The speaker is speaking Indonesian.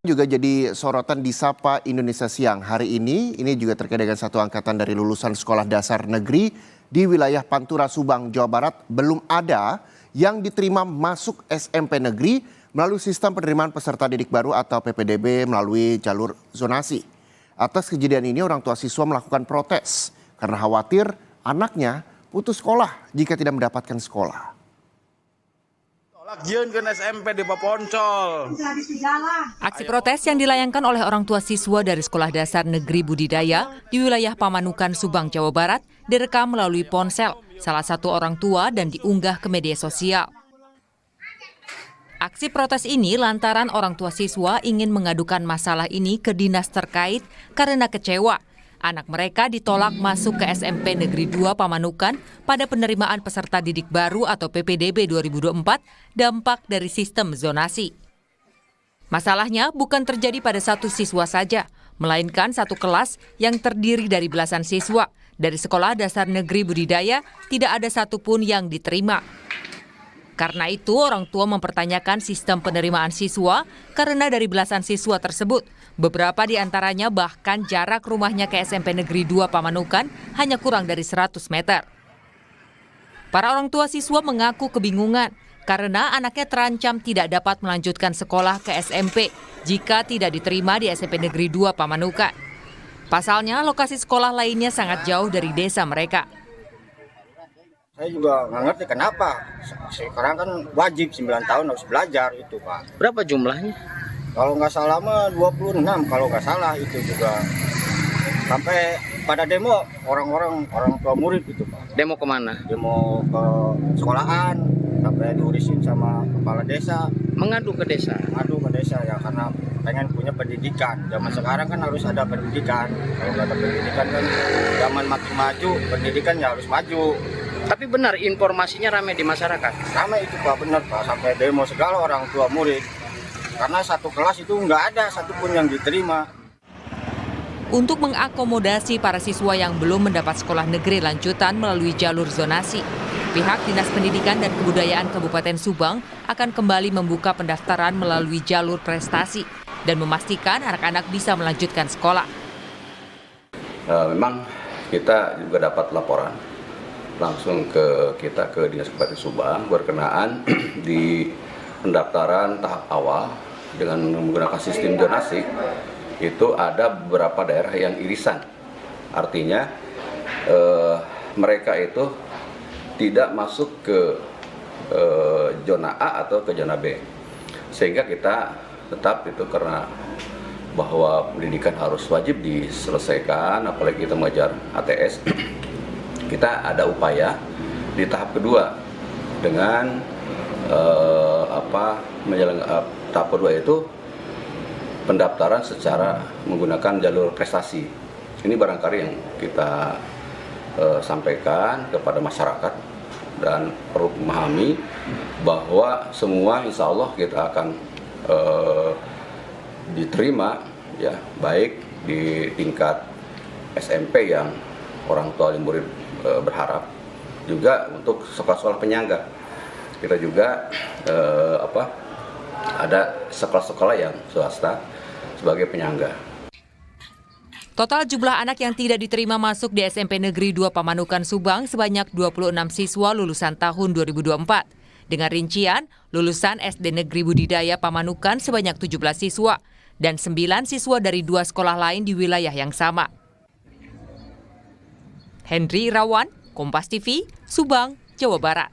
Juga jadi sorotan di Sapa Indonesia Siang hari ini. Ini juga terkait dengan satu angkatan dari lulusan sekolah dasar negeri di wilayah Pantura, Subang, Jawa Barat. Belum ada yang diterima masuk SMP negeri melalui sistem penerimaan peserta didik baru atau PPDB melalui jalur zonasi. Atas kejadian ini orang tua siswa melakukan protes karena khawatir anaknya putus sekolah jika tidak mendapatkan sekolah. SMP di Poncol. Aksi protes yang dilayangkan oleh orang tua siswa dari Sekolah Dasar Negeri Budidaya di wilayah Pamanukan, Subang, Jawa Barat direkam melalui ponsel salah satu orang tua dan diunggah ke media sosial. Aksi protes ini lantaran orang tua siswa ingin mengadukan masalah ini ke dinas terkait karena kecewa anak mereka ditolak masuk ke SMP Negeri 2 Pamanukan pada penerimaan peserta didik baru atau PPDB 2024 dampak dari sistem zonasi. Masalahnya bukan terjadi pada satu siswa saja, melainkan satu kelas yang terdiri dari belasan siswa. Dari Sekolah Dasar Negeri Budidaya tidak ada satupun yang diterima. Karena itu, orang tua mempertanyakan sistem penerimaan siswa karena dari belasan siswa tersebut, beberapa di antaranya bahkan jarak rumahnya ke SMP Negeri 2 Pamanukan hanya kurang dari 100 meter. Para orang tua siswa mengaku kebingungan karena anaknya terancam tidak dapat melanjutkan sekolah ke SMP jika tidak diterima di SMP Negeri 2 Pamanukan. Pasalnya, lokasi sekolah lainnya sangat jauh dari desa mereka. Saya juga nggak ngerti kenapa. Sekarang kan wajib 9 tahun harus belajar itu, Pak. Berapa jumlahnya? Kalau nggak salah mah 26, kalau nggak salah itu juga. Sampai pada demo orang tua murid itu, Pak. Demo kemana? Demo ke sekolahan, sampai diurisin sama kepala desa. Mengadu ke desa? Mengadu ke desa ya, karena pengen punya pendidikan. Zaman sekarang kan harus ada pendidikan. Kalau nggak ada pendidikan kan zaman makin maju, pendidikan ya harus maju. Tapi benar informasinya ramai di masyarakat? Ramai itu, Pak, benar, Pak. Sampai demo segala orang tua murid. Karena satu kelas itu nggak ada satupun yang diterima. Untuk mengakomodasi para siswa yang belum mendapat sekolah negeri lanjutan melalui jalur zonasi, pihak Dinas Pendidikan dan Kebudayaan Kabupaten Subang akan kembali membuka pendaftaran melalui jalur prestasi dan memastikan anak-anak bisa melanjutkan sekolah. Memang kita juga dapat laporan langsung ke Dinas Kabupaten Subang berkenaan di pendaftaran tahap awal dengan menggunakan sistem zonasi itu ada beberapa daerah yang irisan. Artinya mereka itu tidak masuk ke zona A atau ke zona B. Sehingga kita tetap itu karena bahwa pendidikan harus wajib diselesaikan, apalagi kita mengejar ATS. Kita ada upaya di tahap kedua dengan tahap kedua itu pendaftaran secara menggunakan jalur prestasi. Ini barangkali yang kita sampaikan kepada masyarakat dan perlu memahami bahwa semua insya Allah kita akan diterima ya, baik di tingkat SMP yang orang tua dan murid berharap, juga untuk sekolah-sekolah penyangga. Kita juga ada sekolah-sekolah yang swasta sebagai penyangga. Total jumlah anak yang tidak diterima masuk di SMP Negeri 2 Pamanukan Subang sebanyak 26 siswa lulusan tahun 2024. Dengan rincian, lulusan SD Negeri Budidaya Pamanukan sebanyak 17 siswa dan 9 siswa dari 2 sekolah lain di wilayah yang sama. Henry Irawan, Kompas TV, Subang, Jawa Barat.